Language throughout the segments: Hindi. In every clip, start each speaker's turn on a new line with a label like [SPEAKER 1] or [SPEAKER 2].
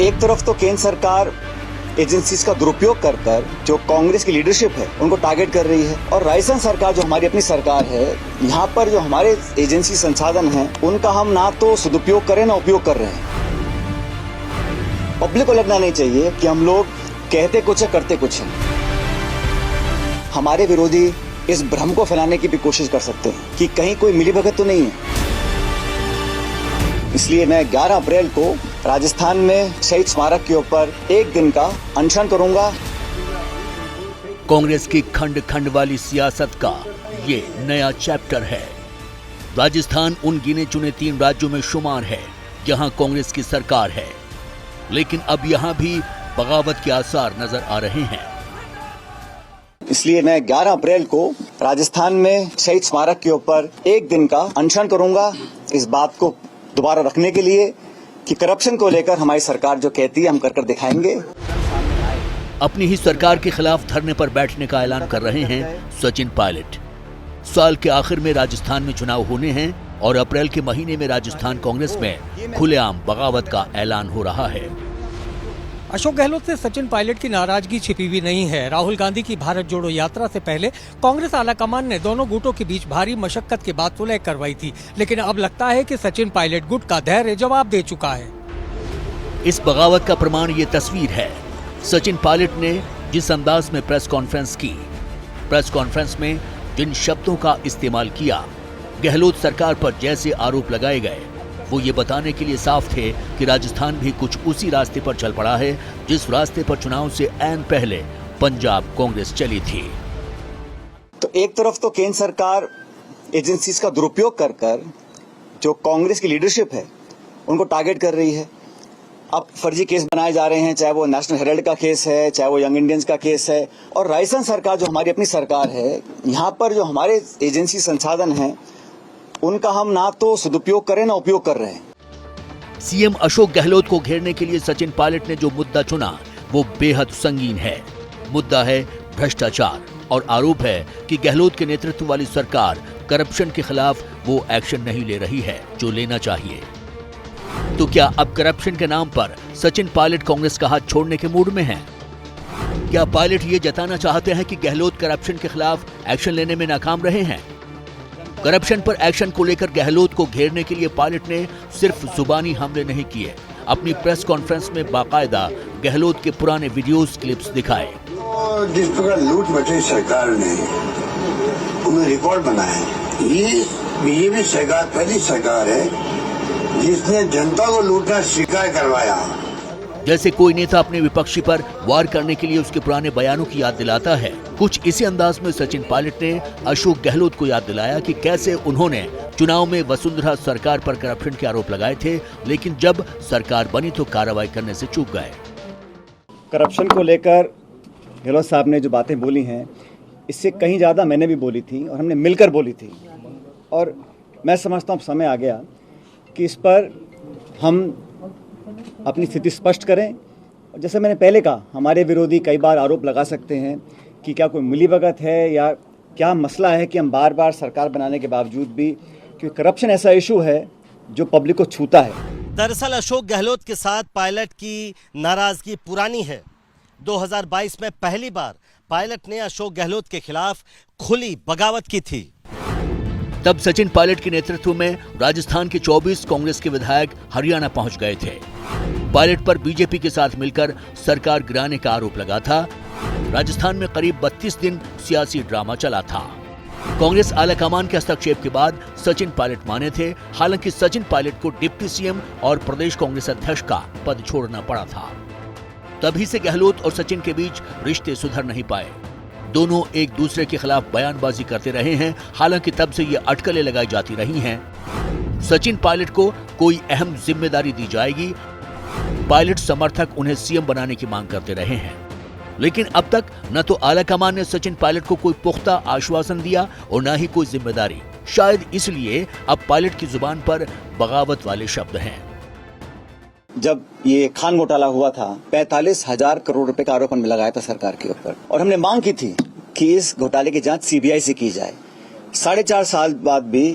[SPEAKER 1] एक तरफ तो केंद्र सरकार एजेंसीज का दुरुपयोग कर कर जो कांग्रेस की लीडरशिप है उनको टारगेट कर रही है, और राजस्थान सरकार जो हमारी अपनी सरकार है, यहाँ पर जो हमारे एजेंसी संसाधन हैं उनका हम ना तो सदुपयोग करें ना उपयोग कर रहे हैं। पब्लिक को लगना नहीं चाहिए कि हम लोग कहते कुछ है करते कुछ है। हमारे विरोधी इस भ्रम को फैलाने की भी कोशिश कर सकते हैं कि कहीं कोई मिलीभगत तो नहीं है। इसलिए मैं 11 अप्रैल को राजस्थान में शहीद स्मारक के ऊपर एक दिन का अनशन करूंगा।
[SPEAKER 2] कांग्रेस की खंड खंड वाली सियासत का ये नया चैप्टर है। राजस्थान उन गिने चुने 3 राज्यों में शुमार है जहां कांग्रेस की सरकार है, लेकिन अब यहां भी बगावत के आसार नजर आ रहे हैं।
[SPEAKER 1] इसलिए मैं 11 अप्रैल को राजस्थान में शहीद स्मारक के ऊपर एक दिन का अनशन करूंगा, इस बात को दोबारा रखने के लिए कि करप्शन को लेकर हमारी सरकार जो कहती है हम कर दिखाएंगे।
[SPEAKER 2] अपनी ही सरकार के खिलाफ धरने पर बैठने का ऐलान कर रहे हैं सचिन पायलट। साल के आखिर में राजस्थान में चुनाव होने हैं और अप्रैल के महीने में राजस्थान कांग्रेस में खुलेआम बगावत का ऐलान हो रहा है।
[SPEAKER 3] अशोक गहलोत से सचिन पायलट की नाराजगी छिपी हुई नहीं है। राहुल गांधी की भारत जोड़ो यात्रा से पहले कांग्रेस आलाकमान ने दोनों गुटों के बीच भारी मशक्कत के बाद सुलह करवाई थी, लेकिन अब लगता है कि सचिन पायलट गुट का धैर्य जवाब दे चुका है।
[SPEAKER 2] इस बगावत का प्रमाण ये तस्वीर है। सचिन पायलट ने जिस अंदाज में प्रेस कॉन्फ्रेंस में जिन शब्दों का इस्तेमाल किया, गहलोत सरकार पर जैसे आरोप लगाए गए, वो ये बताने के लिए साफ थे कि राजस्थान भी कुछ उसी रास्ते पर चल पड़ा है जिस रास्ते पर चुनाव से ऐन पहले पंजाब कांग्रेस चली थी।
[SPEAKER 1] तो एक तरफ तो केंद्र सरकार एजेंसीज का दुरुपयोग कर कर जो कांग्रेस की लीडरशिप है उनको टारगेट कर रही है। अब फर्जी केस बनाए जा रहे हैं, चाहे वो नेशनल हेराल्ड का केस है, चाहे वो यंग इंडियंस का केस है, और राजस्थान सरकार जो हमारी अपनी सरकार है, यहाँ पर जो हमारे एजेंसी संसाधन हैं उनका हम ना तो सदुपयोग करें ना उपयोग कर रहे हैं।
[SPEAKER 2] सीएम अशोक गहलोत को घेरने के लिए सचिन पायलट ने जो मुद्दा चुना वो बेहद संगीन है। मुद्दा है भ्रष्टाचार, और आरोप है कि गहलोत के नेतृत्व वाली सरकार करप्शन के खिलाफ वो एक्शन नहीं ले रही है जो लेना चाहिए। तो क्या अब करप्शन के नाम पर सचिन पायलट कांग्रेस का हाथ छोड़ने के मूड में हैं? क्या पायलट ये जताना चाहते हैं कि गहलोत करप्शन के खिलाफ एक्शन लेने में नाकाम रहे हैं? करप्शन पर एक्शन को लेकर गहलोत को घेरने के लिए पायलट ने सिर्फ जुबानी हमले नहीं किए, अपनी प्रेस कॉन्फ्रेंस में बाकायदा गहलोत के पुराने वीडियोस क्लिप्स दिखाए।
[SPEAKER 4] जिस प्रकार लूट मची सरकार ने उन्हें रिकॉर्ड बनाया, ये बीजेपी सरकार पहली सरकार है जिसने जनता को लूटना स्वीकार करवाया।
[SPEAKER 2] जैसे कोई नेता अपने विपक्षी पर वार करने के लिए उसके पुराने बयानों की याद दिलाता है, कुछ इसी अंदाज में सचिन पायलट ने अशोक गहलोत को याद दिलाया कि कैसे उन्होंने चुनाव में वसुंधरा सरकार पर करप्शन के आरोप लगाए थे, लेकिन जब सरकार बनी तो कार्रवाई करने से चूक गए।
[SPEAKER 1] करप्शन को लेकर गहलोत साहब ने जो बातें बोली हैं, इससे कहीं ज़्यादा मैंने भी बोली थी और हमने मिलकर बोली थी, और मैं समझता हूँ समय आ गया कि इस पर हम अपनी स्थिति स्पष्ट करें। जैसे मैंने पहले कहा, हमारे विरोधी कई बार आरोप लगा सकते हैं कि क्या कोई मिलीभगत है या क्या मसला है कि हम बार बार सरकार बनाने के बावजूद भी, क्योंकि करप्शन ऐसा इशू है जो पब्लिक को छूता है।
[SPEAKER 5] दरअसल अशोक गहलोत के साथ पायलट की नाराजगी पुरानी है। 2022 में पहली बार पायलट ने अशोक गहलोत के खिलाफ खुली बगावत की थी।
[SPEAKER 2] तब सचिन पायलट के नेतृत्व में राजस्थान के 24 कांग्रेस के विधायक हरियाणा पहुंच गए थे। पायलट पर बीजेपी के साथ मिलकर सरकार गिराने का आरोप लगा था। राजस्थान में करीब 32 दिन सियासी ड्रामा चला था। कांग्रेस आलाकमान के हस्तक्षेप के बाद सचिन पायलट माने थे। हालांकि सचिन पायलट को डिप्टी सीएम और प्रदेश कांग्रेस अध्यक्ष का पद छोड़ना पड़ा था। तभी से गहलोत और सचिन के बीच रिश्ते सुधर नहीं पाए। दोनों एक दूसरे के खिलाफ बयानबाजी करते रहे हैं। हालांकि तब से ये अटकलें लगाई जाती रही हैं। सचिन पायलट को कोई अहम जिम्मेदारी दी जाएगी। पायलट समर्थक उन्हें सीएम बनाने की मांग करते रहे हैं, लेकिन अब तक न तो आलाकमान ने सचिन पायलट को कोई पुख्ता आश्वासन दिया और न ही कोई जिम्मेदारी। शायद इसलिए अब पायलट की जुबान पर बगावत वाले शब्द हैं।
[SPEAKER 1] जब ये खान घोटाला हुआ था, 45,000 करोड़ रुपए का आरोप हमने लगाया था सरकार के ऊपर, और हमने मांग की थी कि इस घोटाले की जांच सीबीआई से की जाए। 4.5 साल बाद भी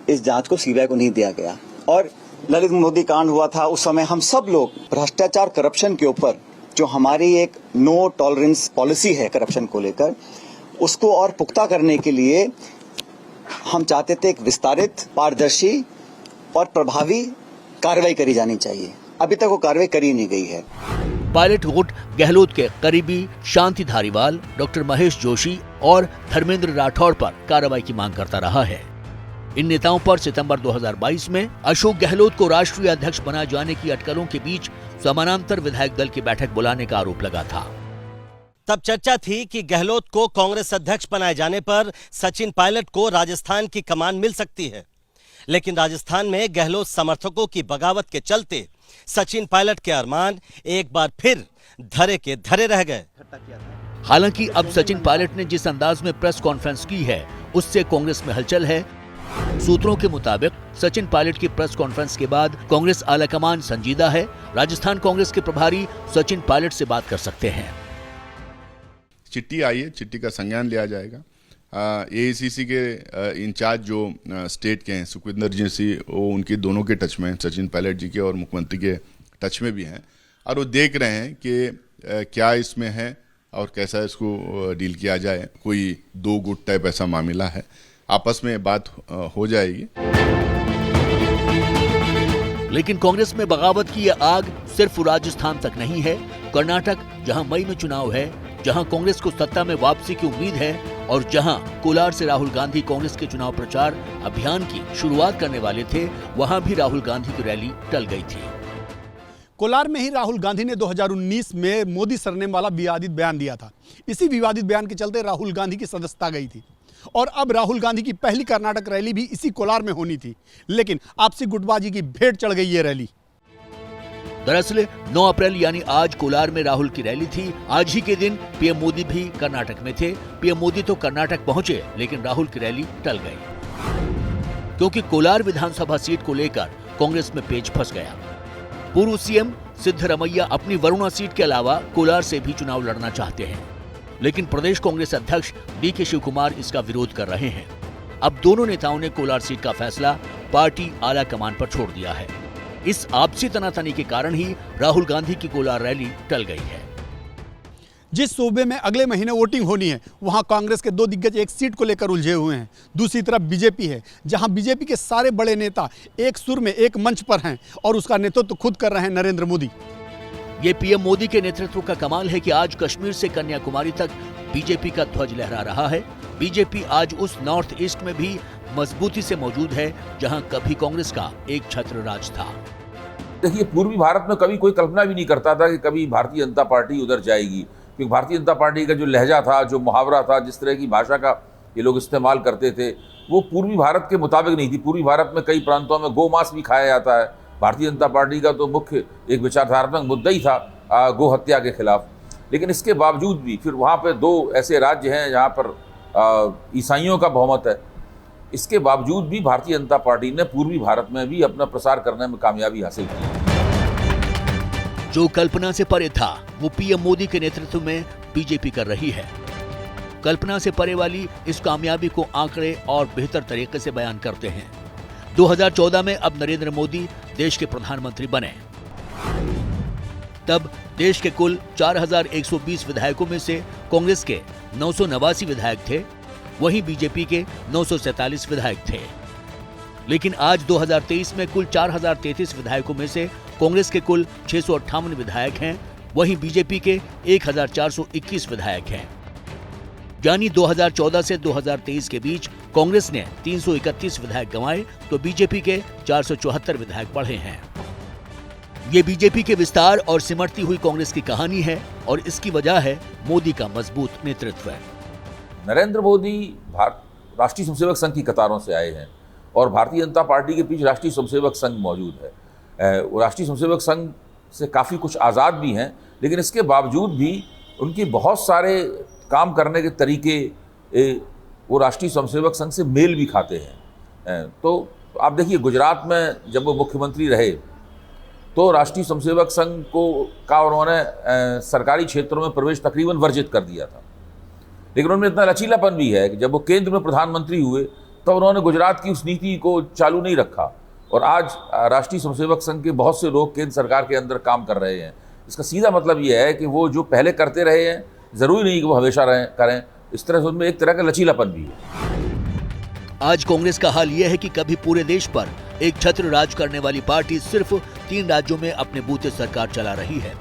[SPEAKER 1] इस जांच को सीबीआई को नहीं दिया गया, और ललित मोदी कांड हुआ था उस समय हम सब लोग भ्रष्टाचार करप्शन के ऊपर जो हमारी एक नो टॉलरेंस पॉलिसी है करप्शन को लेकर, उसको और पुख्ता करने के लिए हम चाहते थे एक विस्तारित, पारदर्शी और प्रभावी कार्रवाई करी जानी चाहिए। अभी तक वो कार्रवाई करी नहीं गई है।
[SPEAKER 2] पायलट वोट गहलोत के करीबी शांति धारीवाल, डॉक्टर महेश जोशी और धर्मेंद्र राठौड़ पर कार्रवाई की मांग करता रहा है। इन नेताओं पर सितंबर 2022 में अशोक गहलोत को राष्ट्रीय अध्यक्ष बनाए जाने की अटकलों के बीच समानांतर विधायक दल की बैठक बुलाने का आरोप लगा था।
[SPEAKER 5] तब चर्चा थी कि गहलोत को कांग्रेस अध्यक्ष बनाए जाने पर सचिन पायलट को राजस्थान की कमान मिल सकती है, लेकिन राजस्थान में गहलोत समर्थकों की बगावत के चलते सचिन पायलट के अरमान एक बार फिर धरे के धरे रह गए।
[SPEAKER 2] हालांकि अब सचिन पायलट ने जिस अंदाज में प्रेस कॉन्फ्रेंस की है उससे कांग्रेस में हलचल है। सूत्रों के मुताबिक सचिन पायलट की प्रेस कॉन्फ्रेंस के बाद कांग्रेस आलाकमान संजीदा है। राजस्थान कांग्रेस के प्रभारी सचिन पायलट से बात कर सकते हैं।
[SPEAKER 6] चिट्ठी आई है, चिट्ठी का संज्ञान लिया जाएगा। एआईसीसी के इंचार्ज जो स्टेट के हैं सुखविंदर जी, वो उनके दोनों के टच में हैं, सचिन पायलट जी के और मुख्यमंत्री के टच में भी हैं, और वो देख रहे हैं कि क्या इसमें है और कैसा इसको डील किया जाए। कोई दो गुट टाइप ऐसा मामला है, आपस में बात हो जाएगी।
[SPEAKER 2] लेकिन कांग्रेस में बगावत की यह आग सिर्फ राजस्थान तक नहीं है। कर्नाटक, जहां मई में चुनाव है, जहां कांग्रेस को सत्ता में वापसी की उम्मीद है और जहां कोलार से राहुल गांधी कांग्रेस के चुनाव प्रचार अभियान की शुरुआत करने वाले थे, वहां भी राहुल गांधी की रैली टल गई थी।
[SPEAKER 7] कोलार में ही राहुल गांधी ने 2019 में मोदी सरनेम वाला विवादित बयान दिया था। इसी विवादित बयान के चलते राहुल गांधी की सदस्यता गई थी और अब राहुल गांधी की पहली कर्नाटक रैली भी इसी कोलार में होनी थी, लेकिन आपसी गुटबाजी की भेंट चढ़ गई ये रैली।
[SPEAKER 2] दरअसल 9 अप्रैल यानी आज कोलार में राहुल की रैली थी। आज ही के दिन पीएम मोदी भी कर्नाटक में थे। पीएम मोदी तो कर्नाटक पहुंचे, लेकिन राहुल की रैली टल गई क्योंकि कोलार विधानसभा सीट को लेकर कांग्रेस में पेच फंस गया। पूर्व सीएम सिद्धरमैया अपनी वरुणा सीट के अलावा कोलार से भी चुनाव लड़ना चाहते हैं, लेकिन प्रदेश कांग्रेस अध्यक्ष डीके शिव कुमार इसका विरोध कर रहे हैं। अब दोनों नेताओं ने कोलार सीट का फैसला पार्टी आला कमान पर छोड़ दिया है। इस आपसी तनातनी के कारण ही राहुल गांधी की कोलार रैली टल गई है।
[SPEAKER 7] जिस सूबे में अगले महीने वोटिंग होनी है, वहां कांग्रेस के दो दिग्गज एक सीट को लेकर उलझे हुए हैं। दूसरी तरफ बीजेपी है, जहां बीजेपी के सारे बड़े नेता एक सुर में एक मंच पर हैं और उसका नेतृत्व खुद कर रहे हैं नरेंद्र मोदी।
[SPEAKER 2] ये पीएम मोदी के नेतृत्व का कमाल है कि आज कश्मीर से कन्याकुमारी तक बीजेपी का ध्वज लहरा रहा है। बीजेपी आज उस नॉर्थ ईस्ट में भी मजबूती से मौजूद है जहां कभी कांग्रेस का एक छत्र राज था।
[SPEAKER 8] देखिए, पूर्वी भारत में कभी कोई कल्पना भी नहीं करता था कि कभी भारतीय जनता पार्टी उधर जाएगी, क्योंकि भारतीय जनता पार्टी का जो लहजा था, जो मुहावरा था, जिस तरह की भाषा का ये लोग इस्तेमाल करते थे, वो पूर्वी भारत के मुताबिक नहीं थी। पूर्वी भारत में कई प्रांतों में गौ मांस भी खाया जाता है। भारतीय जनता पार्टी का तो मुख्य एक विचारधात्मक मुद्दा ही था गौ हत्या के खिलाफ। लेकिन इसके बावजूद भी फिर वहाँ पे दो ऐसे राज्य हैं जहाँ पर ईसाइयों का बहुमत है। इसके बावजूद भी भारतीय जनता पार्टी ने पूर्वी भारत में भी अपना प्रसार करने में कामयाबी हासिल की।
[SPEAKER 2] जो कल्पना से परे था, वो पीएम मोदी के नेतृत्व में बीजेपी कर रही है। कल्पना से परे वाली इस कामयाबी को आंकड़े और बेहतर तरीके से बयान करते हैं। 2014 में अब नरेंद्र मोदी देश के प्रधानमंत्री बने। तब देश के कुल 4120 विधायकों में से कांग्रेस के 989 विधायक थे, वहीं बीजेपी के 947 विधायक थे। लेकिन आज 2023 में कुल 4033 विधायकों में से कांग्रेस के कुल 658 विधायक हैं, वहीं बीजेपी के 1421 विधायक हैं। यानी 2014 से 2023 के बीच कांग्रेस ने 331 विधायक गंवाए तो बीजेपी के 474 विधायक बढ़े हैं। ये बीजेपी के विस्तार और सिमटती हुई कांग्रेस की कहानी है और इसकी वजह है मोदी का मजबूत नेतृत्व।
[SPEAKER 8] नरेंद्र मोदी राष्ट्रीय स्वयंसेवक संघ की कतारों से आए हैं और भारतीय जनता पार्टी के पीछे राष्ट्रीय स्वयंसेवक संघ मौजूद है। राष्ट्रीय स्वयंसेवक संघ से काफ़ी कुछ आज़ाद भी हैं, लेकिन इसके बावजूद भी उनके बहुत सारे काम करने के तरीके वो राष्ट्रीय स्वयंसेवक संघ से मेल भी खाते हैं। तो आप देखिए, गुजरात में जब वो मुख्यमंत्री रहे तो राष्ट्रीय स्वयंसेवक संघ का उन्होंने सरकारी क्षेत्रों में प्रवेश तकरीबन वर्जित कर दिया था। लेकिन उनमें इतना लचीलापन भी है कि जब वो केंद्र में प्रधानमंत्री हुए तो उन्होंने गुजरात की उस नीति को चालू नहीं रखा और आज राष्ट्रीय स्वयंसेवक संघ के बहुत से लोग केंद्र सरकार के अंदर काम कर रहे हैं। इसका सीधा मतलब ये है कि वो जो पहले करते रहे हैं ज़रूरी नहीं कि वो हमेशा करें। इस तरह से उनमें एक तरह का लचीलापन भी है।
[SPEAKER 2] आज कांग्रेस का हाल यह है कि कभी पूरे देश पर एक छत्र राज करने वाली पार्टी सिर्फ 3 राज्यों में अपने बूते सरकार चला रही है।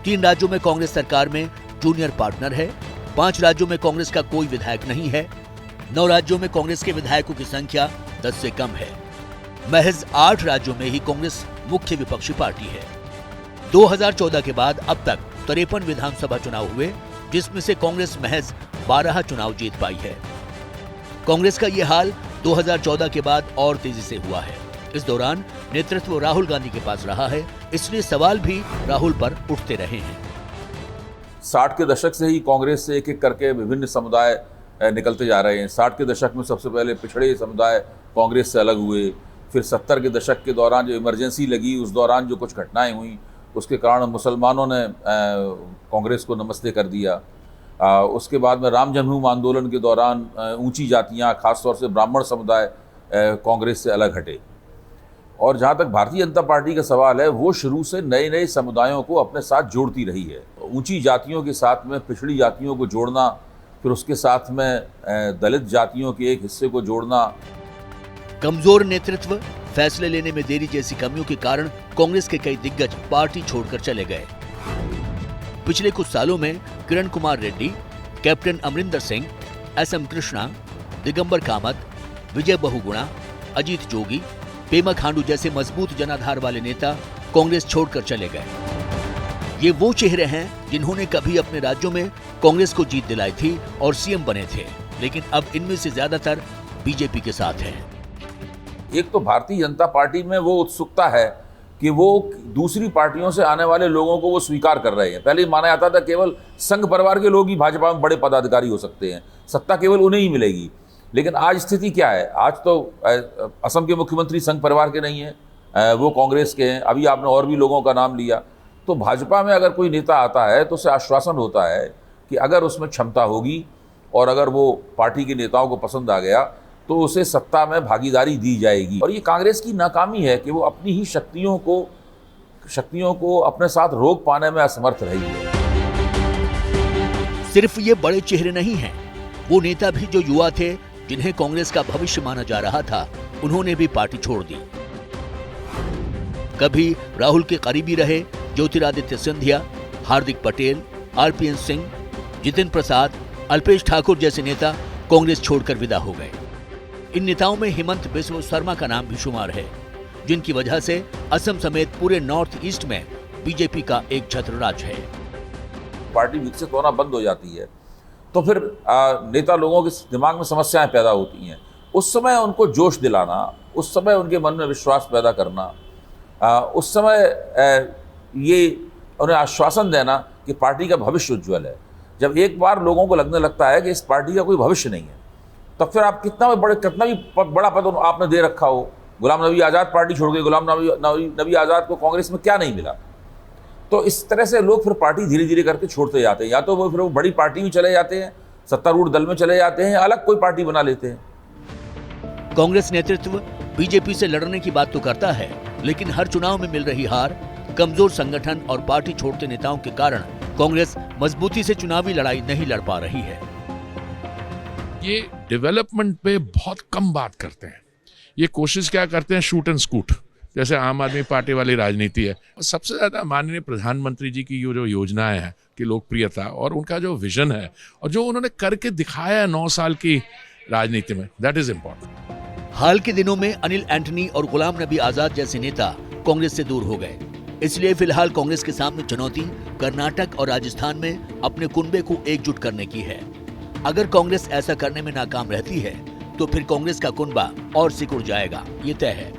[SPEAKER 2] 3 राज्यों में कांग्रेस सरकार में जूनियर पार्टनर है, 5 राज्यों में कांग्रेस का कोई विधायक नहीं है, 9 राज्यों में कांग्रेस के विधायकों की संख्या 10 से कम है। महज 8 राज्यों में ही कांग्रेस मुख्य विपक्षी पार्टी है। 2014 के बाद अब तक 53 विधानसभा चुनाव हुए, जिसमें से कांग्रेस महज 12 चुनाव जीत पाई है। कांग्रेस का ये हाल 2014 के बाद और तेजी से हुआ है। इस दौरान नेतृत्व राहुल गांधी के पास रहा है, इसलिए सवाल भी राहुल पर उठते रहे हैं।
[SPEAKER 8] 60 के दशक से ही कांग्रेस से एक एक करके विभिन्न समुदाय निकलते जा रहे हैं। 60 के दशक में सबसे पहले पिछड़े समुदाय कांग्रेस से अलग हुए, फिर 70 के दशक के दौरान जो इमरजेंसी लगी, उस दौरान जो कुछ घटनाएं हुई, उसके कारण मुसलमानों ने कांग्रेस को नमस्ते कर दिया। उसके बाद में राम जन्मभूमि आंदोलन के दौरान ऊंची जातियां, खासतौर से ब्राह्मण समुदाय कांग्रेस से अलग हटे। और जहां तक भारतीय जनता पार्टी का सवाल है, वो शुरू से नए नए समुदायों को अपने साथ जोड़ती रही है। ऊंची जातियों के साथ में पिछड़ी जातियों को जोड़ना, फिर उसके साथ में दलित जातियों के एक हिस्से को जोड़ना।
[SPEAKER 2] कमजोर नेतृत्व, फैसले लेने में देरी जैसी कमियों के कारण कांग्रेस के कई दिग्गज पार्टी छोड़कर चले गए। पिछले कुछ सालों में किरण कुमार रेड्डी, कैप्टन अमरिंदर सिंह, एसएम कृष्णा, दिगंबर कामत, विजय बहुगुणा, अजीत जोगी, पेमा खांडू जैसे मजबूत जनाधार वाले नेता कांग्रेस छोड़कर चले गए। ये वो चेहरे हैं जिन्होंने कभी अपने राज्यों में कांग्रेस को जीत दिलाई थी और सीएम बने थे, लेकिन अब इनमें से ज्यादातर बीजेपी के साथ हैं।
[SPEAKER 8] एक तो भारतीय जनता पार्टी में वो उत्सुकता है कि वो दूसरी पार्टियों से आने वाले लोगों को वो स्वीकार कर रहे हैं। पहले माना जाता था केवल संघ परिवार के लोग ही भाजपा में बड़े पदाधिकारी हो सकते हैं, सत्ता केवल उन्हें ही मिलेगी। लेकिन आज स्थिति क्या है? आज तो असम के मुख्यमंत्री संघ परिवार के नहीं हैं, वो कांग्रेस के हैं। अभी आपने और भी लोगों का नाम लिया। तो भाजपा में अगर कोई नेता आता है तो उसे आश्वासन होता है कि अगर उसमें क्षमता होगी और अगर वो पार्टी के नेताओं को पसंद आ गया तो उसे सत्ता में भागीदारी दी जाएगी। और ये कांग्रेस की नाकामी है कि वो अपनी ही शक्तियों को अपने साथ रोक पाने में असमर्थ रही है।
[SPEAKER 2] सिर्फ ये बड़े चेहरे नहीं हैं, वो नेता भी जो युवा थे, जिन्हें कांग्रेस का भविष्य माना जा रहा था, उन्होंने भी पार्टी छोड़ दी। कभी राहुल के करीबी रहे ज्योतिरादित्य सिंधिया, हार्दिक पटेल, आरपीएन सिंह, जितिन प्रसाद, अल्पेश ठाकुर जैसे नेता कांग्रेस छोड़कर विदा हो गए। इन नेताओं में हिमंत बिस्व शर्मा का नाम भी शुमार है, जिनकी वजह से असम समेत पूरे नॉर्थ ईस्ट में बीजेपी का एक छत्र राज है।
[SPEAKER 8] पार्टी विकसित होना बंद हो जाती है तो फिर नेता लोगों के दिमाग में समस्याएं पैदा होती हैं। उस समय उनको जोश दिलाना, उस समय उनके मन में विश्वास पैदा करना, उस समय ये उन्हें आश्वासन देना कि पार्टी का भविष्य उज्ज्वल है। जब एक बार लोगों को लगने लगता है कि इस पार्टी का कोई भविष्य नहीं है, तब फिर आप कितना भी बड़ा पद आपने दे रखा हो। गुलाम नबी आज़ाद पार्टी छोड़ गए, गुलाम नबी आज़ाद को कांग्रेस में क्या नहीं मिला। तो इस तरह से लोग फिर पार्टी धीरे धीरे करके छोड़ते जाते हैं। या तो वो फिर बड़ी पार्टी में चले जाते हैं, सत्तारूढ़ दल में चले जाते हैं, अलग कोई पार्टी बना लेते हैं।
[SPEAKER 2] कांग्रेस नेतृत्व बीजेपी से लड़ने की बात तो करता है, लेकिन हर चुनाव में मिल रही हार, कमजोर संगठन और पार्टी छोड़ते नेताओं के कारण कांग्रेस मजबूती से चुनावी लड़ाई नहीं लड़ पा रही है।
[SPEAKER 9] ये डेवलपमेंट पे बहुत कम बात करते हैं। ये कोशिश क्या करते हैं, शूट एंड स्कूट, जैसे आम आदमी पार्टी वाली राजनीति है। सबसे ज्यादा माननीय प्रधानमंत्री जी की जो योजनाएं हैं कि लोकप्रियता और उनका जो विजन है और जो उन्होंने करके दिखाया है 9 साल की राजनीति में, दैट इज इम्पोर्टेंट।
[SPEAKER 2] हाल के दिनों में अनिल एंटनी और गुलाम नबी आजाद जैसे नेता कांग्रेस से दूर हो गए। इसलिए फिलहाल कांग्रेस के सामने चुनौती कर्नाटक और राजस्थान में अपने कुनबे को एकजुट करने की है। अगर कांग्रेस ऐसा करने में नाकाम रहती है तो फिर कांग्रेस का कुनबा और सिकुड़ जाएगा, ये तय है।